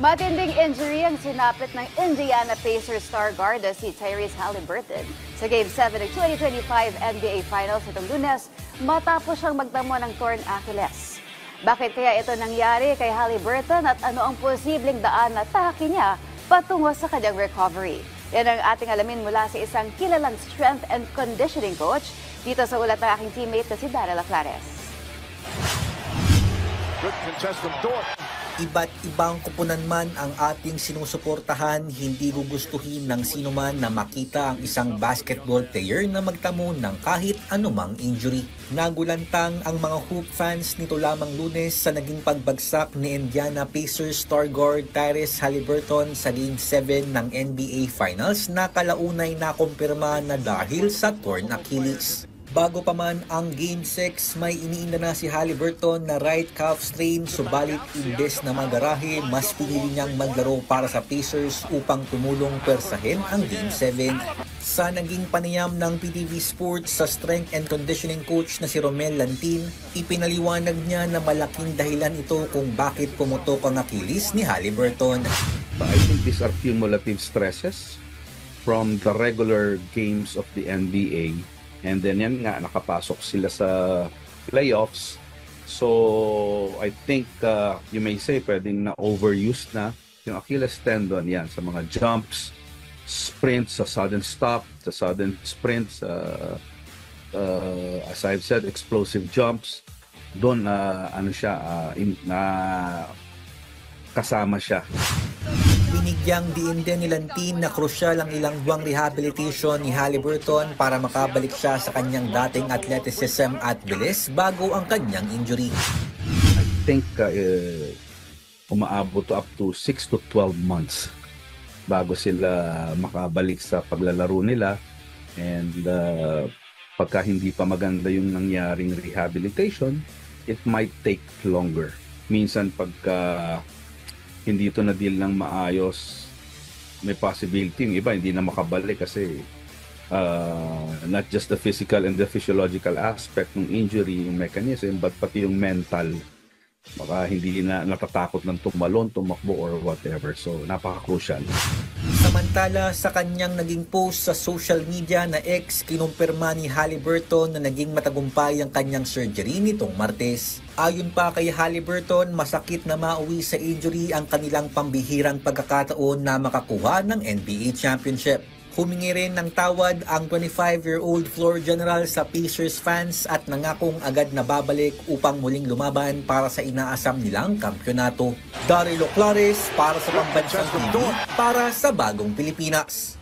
Matinding injury ang sinapit ng Indiana Pacers star guard si Tyrese Haliburton sa Game 7 ng 2025 NBA Finals itong Lunes matapos siyang magtamo ng torn Achilles. Bakit kaya ito nangyari kay Haliburton at ano ang posibleng daan na tahaki niya patungo sa kanyang recovery? Yan ang ating alamin mula sa isang kilalang strength and conditioning coach dito sa ulat ng aking teammate na si Daryl Aclares. Good contestant Dort. Iba't ibang kupunan man ang ating sinusuportahan, hindi gugustuhin ng sino man na makita ang isang basketball player na magtamo ng kahit anumang injury. Nagulantang ang mga Hoop fans nito lamang Lunes sa naging pagbagsak ni Indiana Pacers star guard Tyrese Haliburton sa Game 7 ng NBA Finals na kalaunay nakumpirma na dahil sa torn Achilles. Bago pa man ang Game 6, may iniinda na si Haliburton na right calf strain, subalit imbes na magarahe, mas pinili niyang maglaro para sa Pacers upang tumulong persahin ang Game 7. Sa naging panayam ng PTV Sports sa strength and conditioning coach na si Romel Lantin, ipinaliwanag niya na malaking dahilan ito kung bakit pumutok ang Achilles ni Haliburton. I think these are cumulative stresses from the regular games of the NBA. And then yan nga, nakapasok sila sa playoffs. So, I think you may say pwedeng na overused na yung Achilles tendon yan sa mga jumps, sprints, sa sudden stop, sa sudden sprints, as I've said, explosive jumps. Doon kasama siya. Binigyang diin din ni Lantin na krusyal ang ilang buwang rehabilitation ni Haliburton para makabalik siya sa kanyang dating athleticism at bilis bago ang kanyang injury. I think umaabot up to 6 to 12 months bago sila makabalik sa paglalaro nila. And pagka hindi pa maganda yung nangyaring rehabilitation, it might take longer. Minsan pagka hindi ito na-deal ng maayos, may possibility yung iba hindi na makabalik kasi not just the physical and the physiological aspect ng injury, yung mechanism, but pati yung mental. Baka hindi na natatakot ng tumalon, tumakbo or whatever. So, napaka-crucial. Samantala, sa kanyang naging post sa social media na X, kinumpirma ni Haliburton na naging matagumpay ang kanyang surgery nitong Martes. Ayon pa kay Haliburton, masakit na mauwi sa injury ang kanilang pambihirang pagkakataon na makakuha ng NBA Championship. Humingi rin ng tawad ang 25-year-old floor general sa Pacers fans at nangakong agad na babalik upang muling lumaban para sa inaasam nilang kampyonato. Daryl Aclares para sa Pambansang TV, para sa Bagong Pilipinas.